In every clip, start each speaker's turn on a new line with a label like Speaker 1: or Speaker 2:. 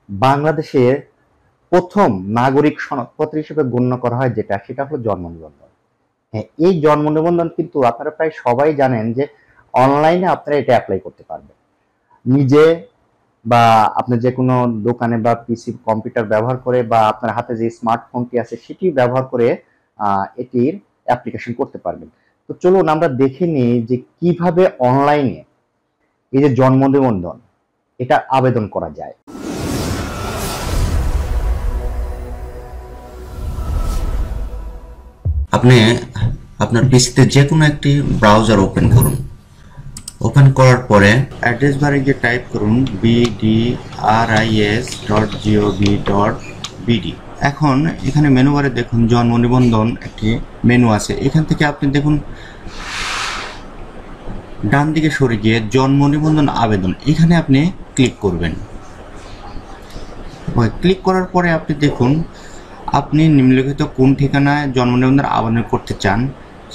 Speaker 1: বাংলাদেশের প্রথম নাগরিক সনদপত্র হিসেবে গণ্য করা হয় সেটা হলো জন্ম নিবন্ধন। হ্যাঁ, এই জন্ম নিবন্ধন কিন্তু আপনারা প্রায় সবাই জানেন যে অনলাইনে আপনারা এটা অ্যাপ্লাই করতে পারবেন। নিজে বা আপনি যে কোনো দোকানে বা পিসি কম্পিউটার ব্যবহার করে বা আপনার হাতে যে স্মার্টফোনটি আছে সেটি ব্যবহার করে এটির অ্যাপ্লিকেশন করতে পারবেন। তো চলুন আমরা দেখে নিই যে কিভাবে অনলাইনে এই যে জন্ম নিবন্ধন এটা আবেদন করা যায়।
Speaker 2: আপনি আপনার পিসিতে যে কোনো একটি ব্রাউজার ওপেন করুন। ওপেন করার পরে অ্যাড্রেস বারে গিয়ে টাইপ করুন bdris.gov.bd। এখন এখানে মেনু বারে দেখুন জন্ম নিবন্ধন একটি মেনু আছে। এখান থেকে আপনি দেখুন ডান দিকে সরে গিয়ে জন্ম নিবন্ধন আবেদন, এখানে আপনি ক্লিক করবেন। ক্লিক করার পরে আপনি দেখুন আপনি নিম্নলিখিত কোন ঠিকানায় জন্ম নিবন্ধন আবেদন করতে চান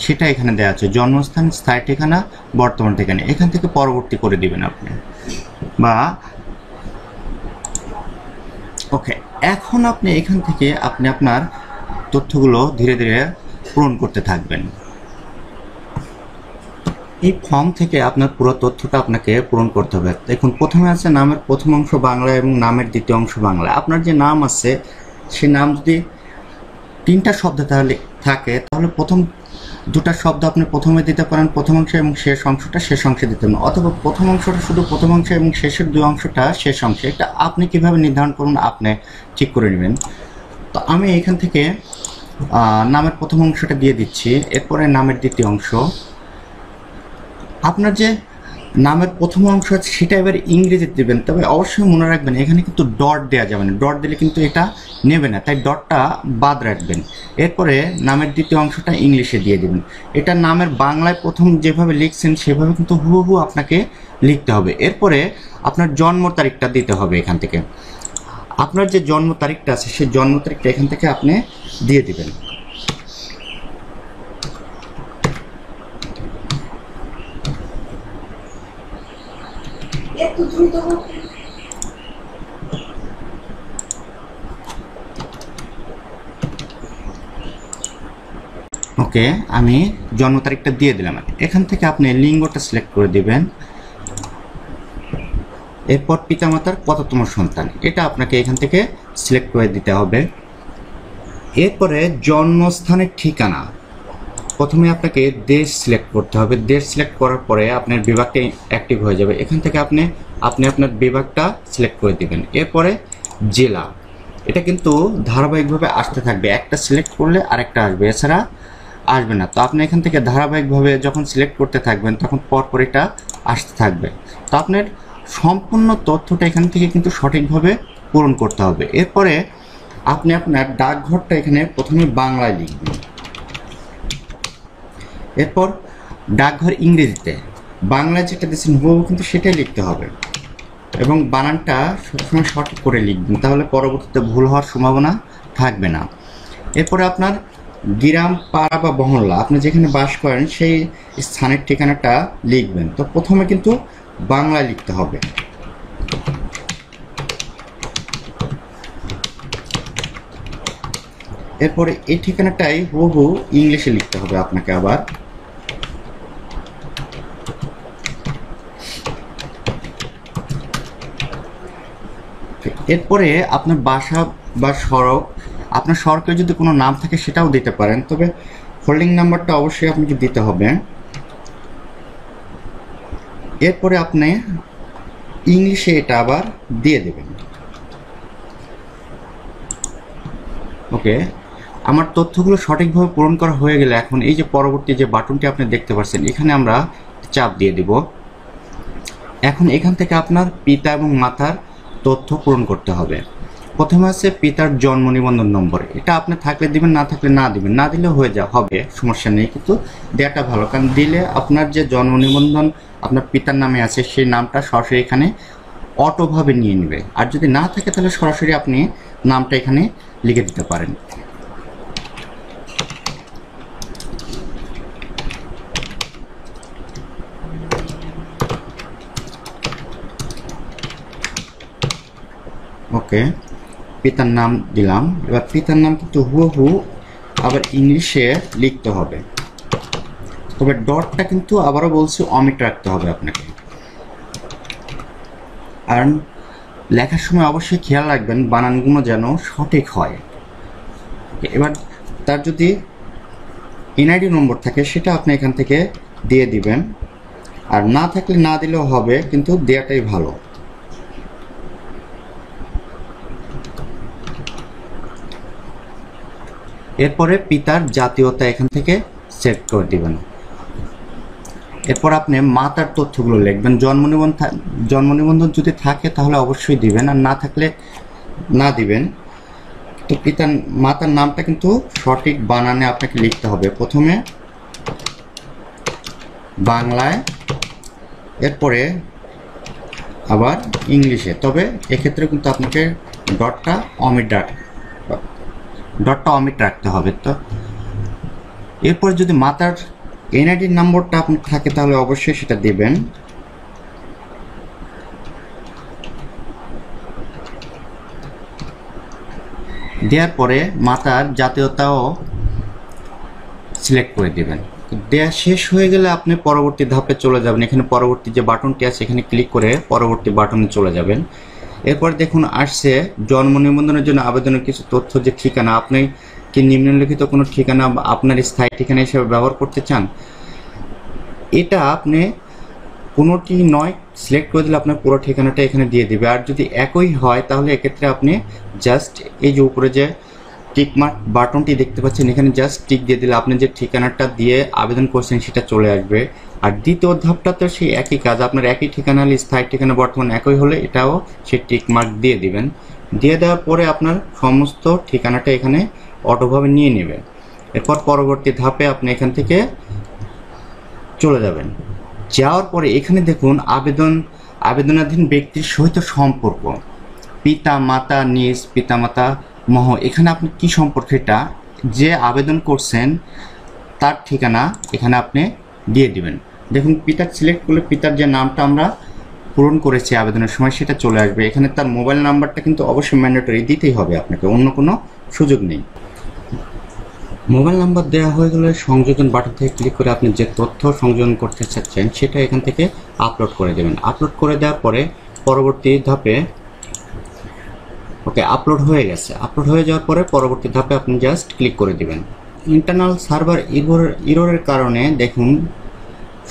Speaker 2: সেটা এখানে দেওয়া আছে। জন্মস্থান, স্থায়ী ঠিকানা, বর্তমান ঠিকানা, এখান থেকে পরবর্তী করে দিবেন আপনি বা ওকে। এখন আপনি এখান থেকে আপনি আপনার তথ্যগুলো ধীরে ধীরে পূরণ করতে থাকবেন। এই ফর্ম থেকে আপনার পুরো তথ্যটা আপনাকে পূরণ করতে হবে। দেখুন প্রথমে আছে নামের প্রথম অংশ বাংলা এবং নামের দ্বিতীয় অংশ বাংলা। আপনার যে নাম আছে সেই নাম যদি তিনটা শব্দ তাহলে থাকে তাহলে প্রথম দুটা শব্দ আপনি প্রথমে দিতে পারেন প্রথম অংশে এবং শেষ অংশটা শেষ অংশে দিতে পারেন, অথবা প্রথম অংশটা শুধু প্রথম অংশে এবং শেষের দুই অংশটা শেষ অংশে। এটা আপনি কিভাবে নির্ধারণ করুন আপনি ঠিক করে নেবেন। তো আমি এখান থেকে নামের প্রথম অংশটা দিয়ে দিচ্ছি। এরপরে নামের দ্বিতীয় অংশ। আপনার যে নামের প্রথম অংশ আছে সেটা এবার ইংরেজিতে দেবেন, তবে অবশ্যই মনে রাখবেন এখানে কিন্তু ডট দেওয়া যাবে না। ডট দিলে কিন্তু এটা নেবে না, তাই ডটটা বাদ রাখবেন। এরপরে নামের দ্বিতীয় অংশটা ইংলিশে দিয়ে দেবেন। এটা নামের বাংলায় প্রথম যেভাবে লিখছেন সেভাবে কিন্তু হুবহু আপনাকে লিখতে হবে। এরপরে আপনার জন্ম তারিখটা দিতে হবে। এখান থেকে আপনার যে জন্ম তারিখটা আছে সেই জন্ম তারিখটা এখান থেকে আপনি দিয়ে দিবেন। ওকে, আমি জন্ম তারিখটা দিয়ে দিলাম। এখান থেকে আপনি লিঙ্গটা সিলেক্ট করে দিবেন। এরপর পিতামাতার কততম সন্তান এটা আপনাকে এখান থেকে সিলেক্ট করে দিতে হবে। এরপরে জন্মস্থানের ঠিকানা, প্রথমে আপনাকে দেশ সিলেক্ট করতে হবে। দেশ সিলেক্ট করার পরে আপনার বিভাগটা অ্যাক্টিভ হয়ে যাবে। এখান থেকে আপনি আপনার বিভাগটা সিলেক্ট করে দিবেন। এরপরে জেলা, এটা কিন্তু ধারাবাহিকভাবে আসতে থাকবে, একটা সিলেক্ট করলে আরেকটা আসবে, এছাড়া আসবে না। তো আপনি এখান থেকে ধারাবাহিকভাবে যখন সিলেক্ট করতে থাকবেন তখন পরপর এটা আসতে থাকবে। তো আপনার সম্পূর্ণ তথ্যটা এখান থেকে কিন্তু সঠিকভাবে পূরণ করতে হবে। এরপরে আপনি আপনার ডাকঘরটা এখানে প্রথমে বাংলায় লিখবেন। এরপর ডাকঘর ইংরেজিতে, বাংলায় যেটা দিচ্ছেন হুবহু কিন্তু সেটাই লিখতে হবে এবং বানানটা সবসময় সঠিক করে লিখবেন, তাহলে পরবর্তীতে ভুল হওয়ার সম্ভাবনা থাকবে না। এরপরে আপনার গ্রাম, পাড়া বা মহল্লা আপনি যেখানে বাস করেন সেই স্থানের ঠিকানাটা লিখবেন। তো প্রথমে কিন্তু বাংলায় লিখতে হবে। এরপরে এই ঠিকানাটাই হুবহু ইংলিশে লিখতে হবে আপনাকে আবার। এরপরে আপনার বাসা বা সড়ক, আপনার সড়কের যদি কোনো নাম থাকে সেটাও দিতে পারেন, তবে হোল্ডিং নাম্বারটা অবশ্যই আপনাকে দিতে হবে। এরপরে আপনি ইংলিশে এটা আবার দিয়ে দেবেন। ওকে, আমার তথ্যগুলো সঠিকভাবে পূরণ করা হয়ে গেলে এখন এই যে পরবর্তী যে বাটনটি আপনি দেখতে পাচ্ছেন এখানে আমরা চাপ দিয়ে দিব। এখন এখান থেকে আপনার পিতা এবং মাতার তথ্য পূরণ করতে হবে। প্রথমে আছে পিতার জন্ম নিবন্ধন নম্বর, এটা আপনি থাকলে দিবেন, না থাকলে না দিবেন। না দিলে হবে, সমস্যা নেই, কিন্তু দেওয়াটা ভালো, কারণ দিলে আপনার যে জন্ম নিবন্ধন আপনার পিতার নামে আছে সেই নামটা সরাসরি এখানে অটোভাবে নিয়ে নেবে। আর যদি না থাকে তাহলে সরাসরি আপনি নামটা এখানে লিখে দিতে পারেন। ওকে, পিতার নাম দিলাম। এবার পিতার নাম কিন্তু হুবহু আবার ইংলিশে লিখতে হবে, তবে ডটটা কিন্তু আবারও বলছি অমিট রাখতে হবে আপনাকে। আর লেখার সময় অবশ্যই খেয়াল রাখবেন বানানগুলো যেন সঠিক হয়। এবার তার যদি এনআইডি নম্বর থাকে সেটা আপনি এখান থেকে দিয়ে দিবেন, আর না থাকলে না দিলেও হবে, কিন্তু দেওয়াটাই ভালো। এরপরে পিতার জাতীয়তা এখান থেকে সেট করে দিবেন। এরপর আপনি মাতার তথ্যগুলো লিখবেন। জন্ম নিবন্ধন যদি থাকে তাহলে অবশ্যই দিবেন, আর না থাকলে না দিবেন। তো মাতার নামটা কিন্তু সঠিক বানানে আপনাকে লিখতে হবে, প্রথমে বাংলায়, এরপরে আবার ইংলিশে। তবে এক্ষেত্রে কিন্তু আপনাকে ডটটা অমিট রাখতে হবে। তো এরপর যদি মাতার এনআইডি নম্বরটা আপনার থাকে তাহলে অবশ্যই সেটা দিবেন। দেওয়ার পরে মাতার জাতীয়তাও সিলেক্ট করে দিবেন। দেওয়া শেষ হয়ে গেলে আপনি পরবর্তী ধাপে চলে যাবেন। এখানে পরবর্তী যে বাটনটি আছে এখানে ক্লিক করে পরবর্তী বাটনে চলে যাবেন। এরপর দেখুন আসছে জন্ম নিবন্ধনের জন্য আবেদনের কিছু তথ্য, যে ঠিকানা। আপনি কি নিম্নলিখিত কোনো ঠিকানা আপনার স্থায়ী ঠিকানা হিসেবে ব্যবহার করতে চান? এটা আপনি কোনোটি নয় সিলেক্ট করে দিলে আপনার পুরো ঠিকানাটা এখানে দিয়ে দিবে। আর যদি একই হয় তাহলে এক্ষেত্রে আপনি জাস্ট এই যে উপরে যে টিক মার্ক বাটনটি দেখতে পাচ্ছেন এখানে জাস্ট টিক দিয়ে দিলে আপনি যে ঠিকানাটা দিয়ে আবেদন করছেন সেটা চলে আসবে। আর দ্বিতীয় ধাপটা তো সেই একই কাজ, আপনার একই ঠিকানা হলে, স্থায়ী ঠিকানা বর্তমান একই হলে এটাও সেই টিক মার্ক দিয়ে দিবেন। দিয়ে দেওয়ার পরে আপনার সমস্ত ঠিকানাটা এখানে অটোভাবে নিয়ে নেবে। এরপর পরবর্তী ধাপে আপনি এখান থেকে চলে যাবেন। যাওয়ার পরে এখানে দেখুন আবেদনাধীন ব্যক্তির সহিত সম্পর্ক, পিতা মাতা, নিজ পিতা মাতা মহ। এখানে আপনি কি সম্পর্ক, এটা যে আবেদন করছেন তার ঠিকানা এখানে আপনি দিয়ে দিবেন। দেখুন পিতার সিলেক্ট করলে পিতার যে নামটা আমরা পূরণ করেছি আবেদনের সময় সেটা চলে আসবে। এখানে তার মোবাইল নাম্বারটা কিন্তু অবশ্যই ম্যান্ডেটরি দিতেই হবে আপনাকে, অন্য কোনো সুযোগ নেই। মোবাইল নাম্বার দেওয়া হয়ে গেলে সংযোজন বাটন থেকে ক্লিক করে আপনি যে তথ্য সংযোজন করতে চাচ্ছেন সেটা এখান থেকে আপলোড করে দেবেন। আপলোড করে দেওয়ার পরে পরবর্তী ধাপে ওকে আপলোড হয়ে গেছে। আপলোড হয়ে যাওয়ার পরে পরবর্তী ধাপে আপনি জাস্ট ক্লিক করে দিবেন। ইন্টারনাল সার্ভার ইররের কারণে দেখুন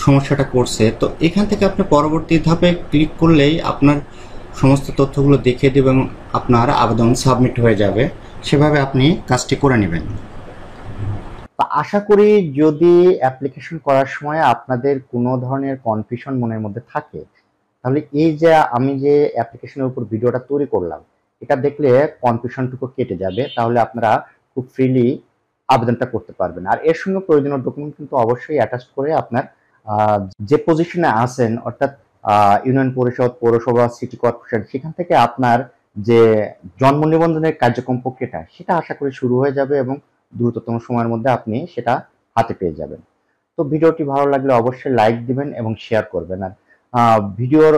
Speaker 2: সমস্যাটা করছে। তো এখান থেকে আপনি পরবর্তী ধাপে ক্লিক করলেই আপনার সমস্ত তথ্যগুলো দেখিয়ে দেবে এবং আপনার আবেদন সাবমিট হয়ে যাবে। সেভাবে আপনি কাজটি করে নেবেন।
Speaker 1: আশা করি যদি অ্যাপ্লিকেশন করার সময় আপনাদের কোনো ধরনের কনফিউশন মনের মধ্যে থাকে, তাহলে এই যে আমি যে অ্যাপ্লিকেশনের উপর ভিডিওটা তৈরি করলাম এটা দেখলে কনফিউশনটুকু কেটে যাবে। তাহলে আপনারা খুব ফ্রিলি আবেদনটা করতে পারবেন। আর এর সঙ্গে প্রয়োজনীয় ডকুমেন্ট কিন্তু অবশ্যই অ্যাটাচ করে আপনার যে পজিশনে আছেন, অর্থাৎ ইউনিয়ন পরিষদ, পৌরসভা, সিটি কর্পোরেশন, সেখান থেকে আপনার যে জন্ম নিবন্ধনের কার্যক্রম প্রক্রিয়াটা সেটা আশা করি শুরু হয়ে যাবে এবং দ্রুততম সময়ের মধ্যে আপনি সেটা হাতে পেয়ে যাবেন। তো ভিডিওটি ভালো লাগলে অবশ্যই লাইক দিবেন এবং শেয়ার করবেন। আর ভিডিওর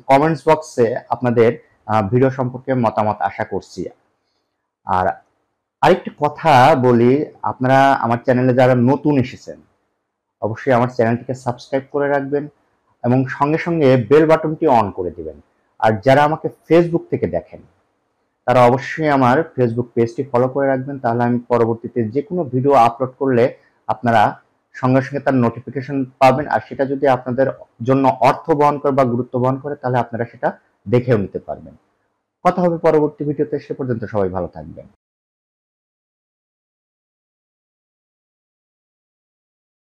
Speaker 1: কমেন্টস বক্সে আপনাদের ভিডিও সম্পর্কে মতামত আশা করছি। আর আরেকটি কথা বলি, আপনারা আমার চ্যানেলে যারা নতুন এসেছেন অবশ্যই আমার চ্যানেলটিকে সাবস্ক্রাইব করে রাখবেন এবং সঙ্গে সঙ্গে বেল বাটনটি অন করে দিবেন। আর যারা আমাকে ফেসবুক থেকে দেখেন তারা অবশ্যই আমার ফেসবুক পেজটি ফলো করে রাখবেন, তাহলে আমি পরবর্তীতে যে কোনো ভিডিও আপলোড করলে আপনারা সঙ্গে সঙ্গে তার নোটিফিকেশন পাবেন। আর সেটা যদি আপনাদের জন্য অর্থ বহন করে বা গুরুত্ব বহন করে তাহলে আপনারা সেটা দেখেও নিতে পারবেন। কথা হবে পরবর্তী ভিডিওতে, সে পর্যন্ত সবাই ভালো থাকবেন।